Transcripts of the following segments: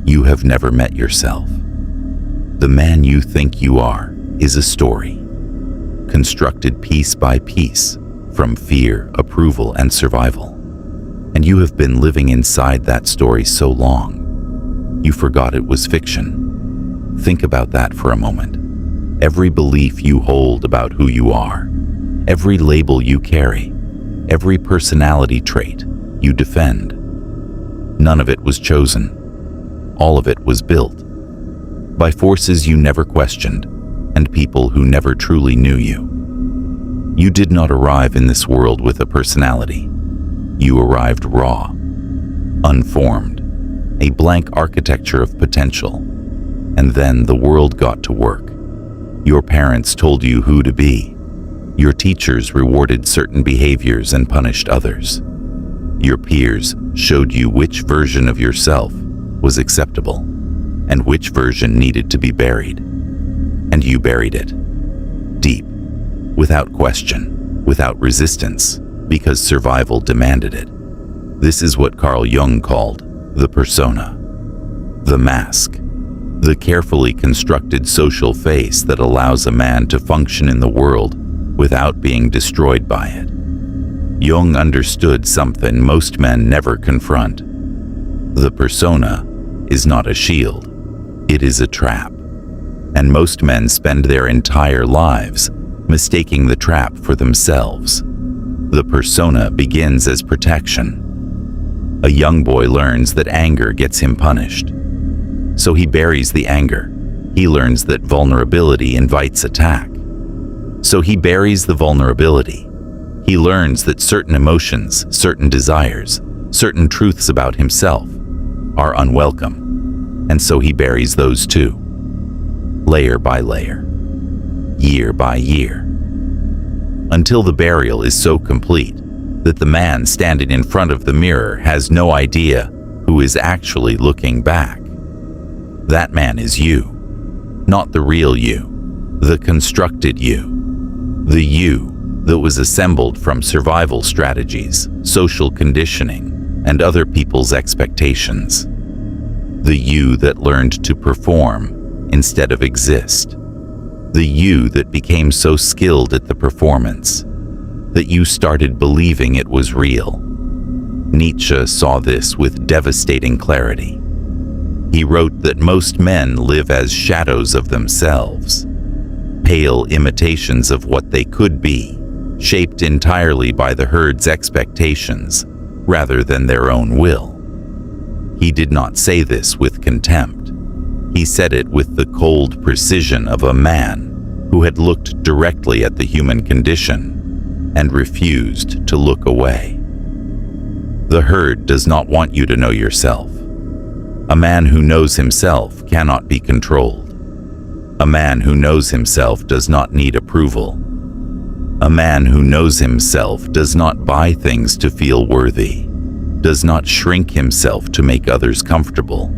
You have never met yourself. The man you think you are is a story, constructed piece by piece from fear, approval, and survival. And you have been living inside that story so long, you forgot it was fiction. Think about that for a moment. Every belief you hold about who you are, every label you carry, every personality trait you defend, none of it was chosen. All of it was built by forces you never questioned and people who never truly knew you. You did not arrive in this world with a personality. You arrived raw, unformed, a blank architecture of potential. And then the world got to work. Your parents told you who to be. Your teachers rewarded certain behaviors and punished others. Your peers showed you which version of yourself was acceptable and which version needed to be buried. And you buried it, deep, without question, without resistance, because survival demanded it. This is what Carl Jung called the persona, the mask, the carefully constructed social face that allows a man to function in the world without being destroyed by it. Jung understood something most men never confront. The persona is not a shield, it is a trap. And most men spend their entire lives mistaking the trap for themselves. The persona begins as protection. A young boy learns that anger gets him punished. So he buries the anger. He learns that vulnerability invites attack. So he buries the vulnerability. He learns that certain emotions, certain desires, certain truths about himself are unwelcome. And so he buries those too, layer by layer, year by year, until the burial is so complete that the man standing in front of the mirror has no idea who is actually looking back. That man is you, not the real you, the constructed you, the you that was assembled from survival strategies, social conditioning, and other people's expectations. The you that learned to perform instead of exist. The you that became so skilled at the performance that you started believing it was real. Nietzsche saw this with devastating clarity. He wrote that most men live as shadows of themselves, pale imitations of what they could be, shaped entirely by the herd's expectations rather than their own will. He did not say this with contempt. He said it with the cold precision of a man who had looked directly at the human condition and refused to look away. The herd does not want you to know yourself. A man who knows himself cannot be controlled. A man who knows himself does not need approval. A man who knows himself does not buy things to feel worthy, does not shrink himself to make others comfortable,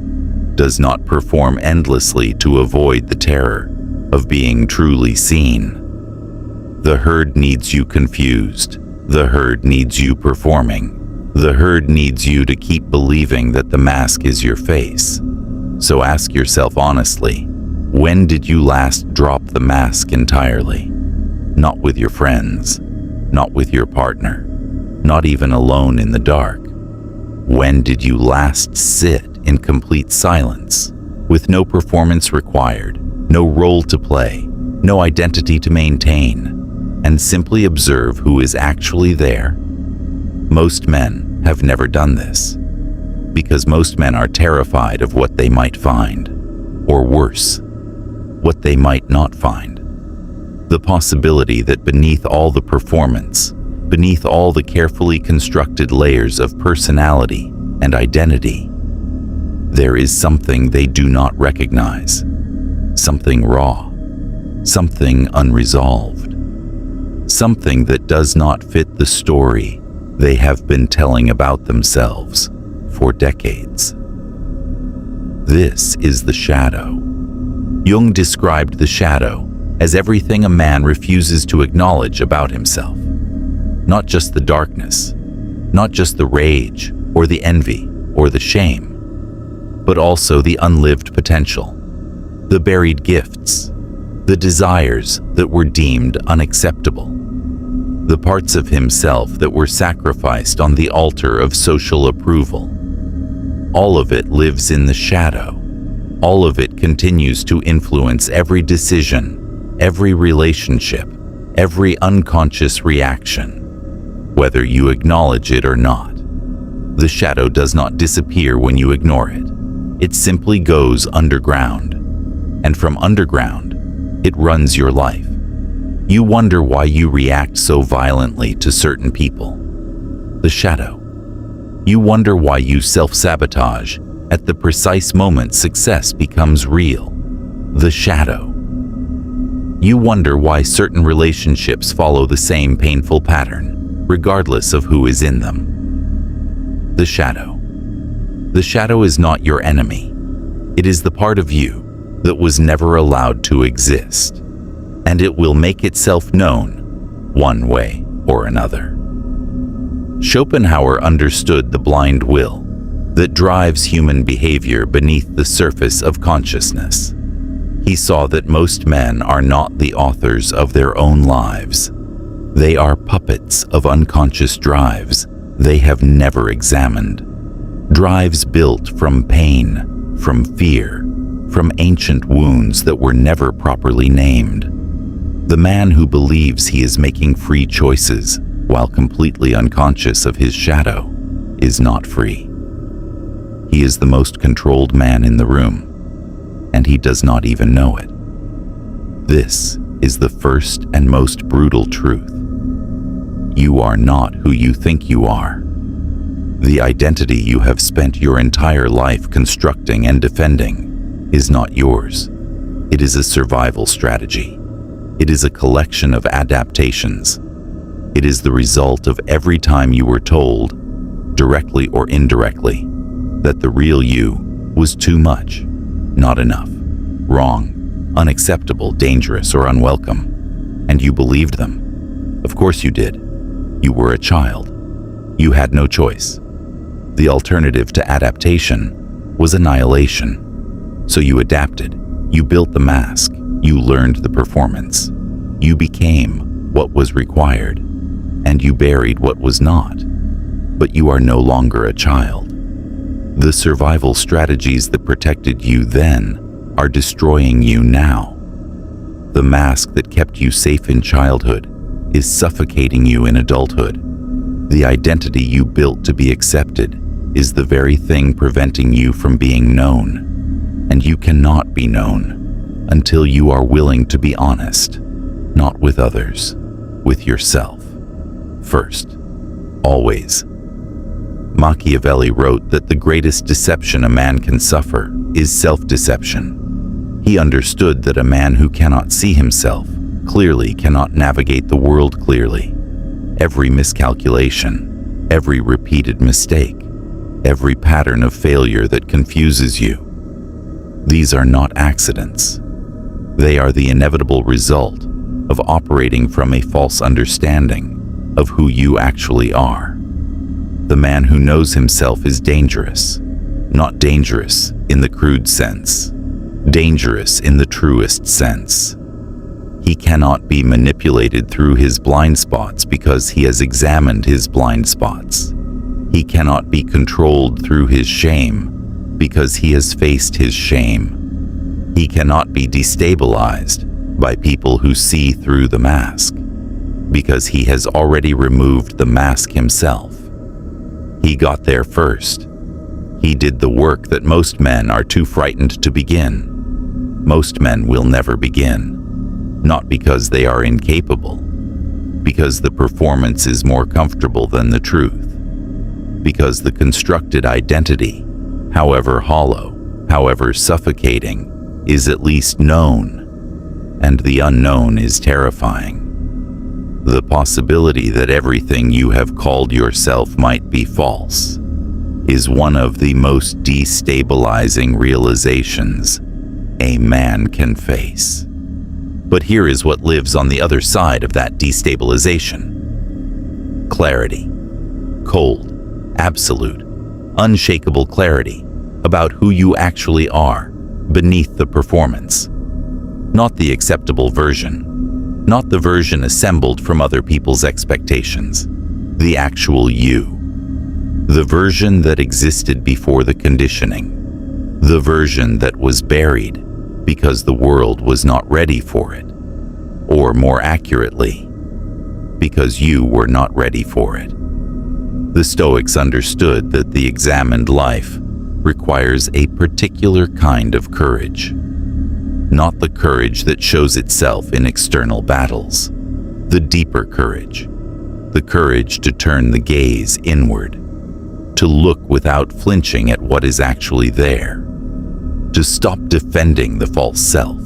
does not perform endlessly to avoid the terror of being truly seen. The herd needs you confused. The herd needs you performing. The herd needs you to keep believing that the mask is your face. So ask yourself honestly, when did you last drop the mask entirely? Not with your friends, not with your partner, not even alone in the dark. When did you last sit in complete silence, with no performance required, no role to play, no identity to maintain, and simply observe who is actually there? Most men have never done this, because most men are terrified of what they might find, or worse, what they might not find. The possibility that beneath all the performance, beneath all the carefully constructed layers of personality and identity, there is something they do not recognize, something raw, something unresolved, something that does not fit the story they have been telling about themselves for decades. This is the shadow. Jung described the shadow as everything a man refuses to acknowledge about himself. Not just the darkness, not just the rage or the envy or the shame, but also the unlived potential, the buried gifts, the desires that were deemed unacceptable, the parts of himself that were sacrificed on the altar of social approval. All of it lives in the shadow. All of it continues to influence every decision, every relationship, every unconscious reaction, whether you acknowledge it or not. The shadow does not disappear when you ignore it. It simply goes underground. And from underground, it runs your life. You wonder why you react so violently to certain people. The shadow. You wonder why you self-sabotage at the precise moment success becomes real. The shadow. You wonder why certain relationships follow the same painful pattern, regardless of who is in them. The shadow. The shadow is not your enemy. It is the part of you that was never allowed to exist, and it will make itself known one way or another. Schopenhauer understood the blind will that drives human behavior beneath the surface of consciousness. He saw that most men are not the authors of their own lives. They are puppets of unconscious drives they have never examined. Drives built from pain, from fear, from ancient wounds that were never properly named. The man who believes he is making free choices while completely unconscious of his shadow is not free. He is the most controlled man in the room, and he does not even know it. This is the first and most brutal truth. You are not who you think you are. The identity you have spent your entire life constructing and defending is not yours. It is a survival strategy. It is a collection of adaptations. It is the result of every time you were told, directly or indirectly, that the real you was too much, not enough, wrong, unacceptable, dangerous, or unwelcome, and you believed them. Of course you did. You were a child. You had no choice. The alternative to adaptation was annihilation. So you adapted. You built the mask. You learned the performance. You became what was required, and you buried what was not. But you are no longer a child. The survival strategies that protected you then are destroying you now. The mask that kept you safe in childhood is suffocating you in adulthood. The identity you built to be accepted is the very thing preventing you from being known. And you cannot be known until you are willing to be honest, not with others, with yourself. First, always. Machiavelli wrote that the greatest deception a man can suffer is self-deception. He understood that a man who cannot see himself clearly cannot navigate the world clearly. Every miscalculation, every repeated mistake, every pattern of failure that confuses you. These are not accidents. They are the inevitable result of operating from a false understanding of who you actually are. The man who knows himself is dangerous, not dangerous in the crude sense, dangerous in the truest sense. He cannot be manipulated through his blind spots because he has examined his blind spots. He cannot be controlled through his shame because he has faced his shame. He cannot be destabilized by people who see through the mask because he has already removed the mask himself. He got there first. He did the work that most men are too frightened to begin. Most men will never begin, not because they are incapable, because the performance is more comfortable than the truth, because the constructed identity, however hollow, however suffocating, is at least known, and the unknown is terrifying. The possibility that everything you have called yourself might be false is one of the most destabilizing realizations a man can face. But here is what lives on the other side of that destabilization. Clarity. Cold, absolute, unshakable clarity about who you actually are beneath the performance. Not the acceptable version, not the version assembled from other people's expectations, the actual you. The version that existed before the conditioning, the version that was buried because the world was not ready for it, or more accurately, because you were not ready for it. The Stoics understood that the examined life requires a particular kind of courage, not the courage that shows itself in external battles, the deeper courage, the courage to turn the gaze inward, to look without flinching at what is actually there, to stop defending the false self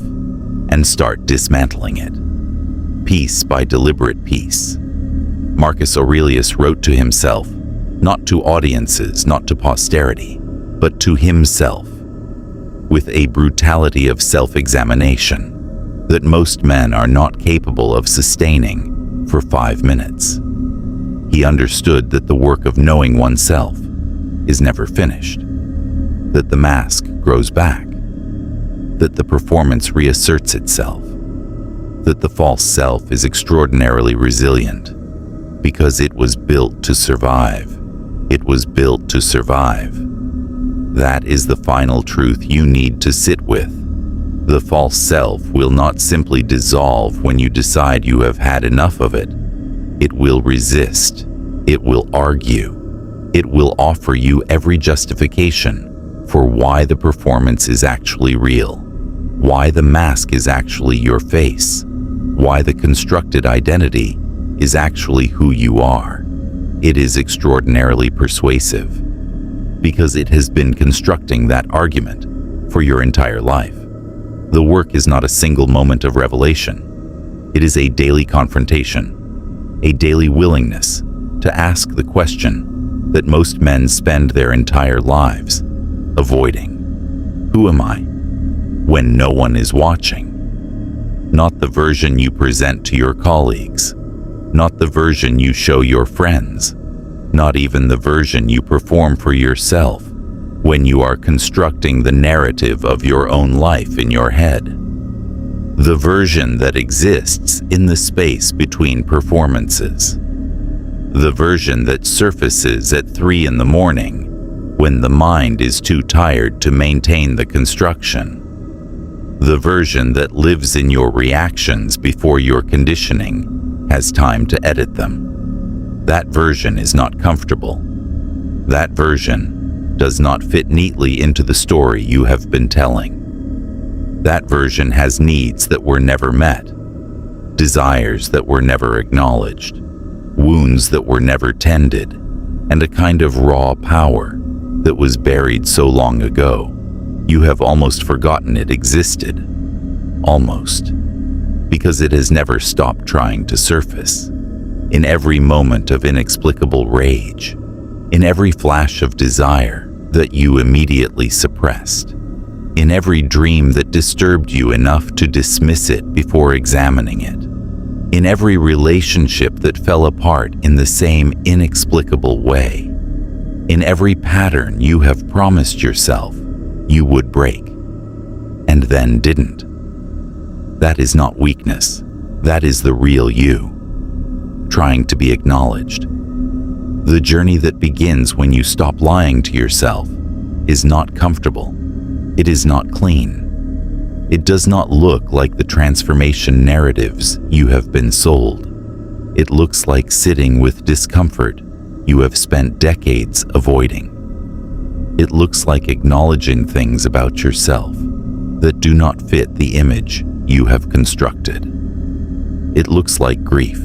and start dismantling it, piece by deliberate piece. Marcus Aurelius wrote to himself, not to audiences, not to posterity, but to himself, with a brutality of self-examination that most men are not capable of sustaining for 5 minutes. He understood that the work of knowing oneself is never finished, that the mask grows back, that the performance reasserts itself, that the false self is extraordinarily resilient because it was built to survive. It was built to survive. That is the final truth you need to sit with. The false self will not simply dissolve when you decide you have had enough of it. It will resist. It will argue. It will offer you every justification for why the performance is actually real, why the mask is actually your face, why the constructed identity is actually who you are. It is extraordinarily persuasive because it has been constructing that argument for your entire life. The work is not a single moment of revelation. It is a daily confrontation, a daily willingness to ask the question that most men spend their entire lives avoiding. Who am I when no one is watching? Not the version you present to your colleagues, not the version you show your friends, not even the version you perform for yourself when you are constructing the narrative of your own life in your head. The version that exists in the space between performances. The version that surfaces at 3 in the morning when the mind is too tired to maintain the construction. The version that lives in your reactions before your conditioning has time to edit them. That version is not comfortable. That version does not fit neatly into the story you have been telling. That version has needs that were never met, desires that were never acknowledged, wounds that were never tended, and a kind of raw power that was buried so long ago, you have almost forgotten it existed. Almost. Because it has never stopped trying to surface. In every moment of inexplicable rage, in every flash of desire that you immediately suppressed, in every dream that disturbed you enough to dismiss it before examining it, in every relationship that fell apart in the same inexplicable way, in every pattern you have promised yourself you would break, and then didn't. That is not weakness. That is the real you, trying to be acknowledged. The journey that begins when you stop lying to yourself is not comfortable. It is not clean. It does not look like the transformation narratives you have been sold. It looks like sitting with discomfort you have spent decades avoiding. It looks like acknowledging things about yourself that do not fit the image you have constructed. It looks like grief,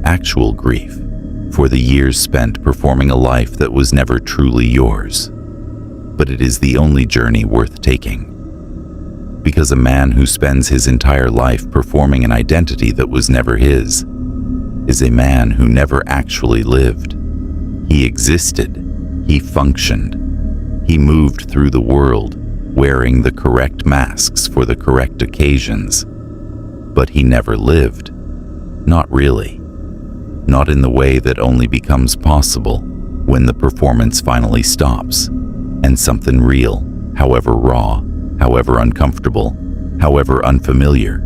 actual grief, for the years spent performing a life that was never truly yours. But it is the only journey worth taking. Because a man who spends his entire life performing an identity that was never his is a man who never actually lived. He existed. He functioned. He moved through the world wearing the correct masks for the correct occasions. But he never lived. Not really. Not in the way that only becomes possible when the performance finally stops. and something real, however raw, however uncomfortable, however unfamiliar,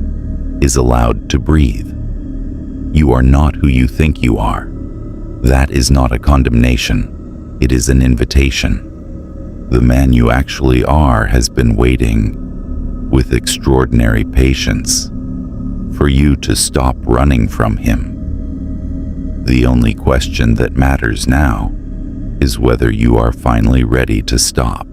is allowed to breathe. You are not who you think you are. That is not a condemnation. It is an invitation. The man you actually are has been waiting, with extraordinary patience, for you to stop running from him. The only question that matters now is whether you are finally ready to stop.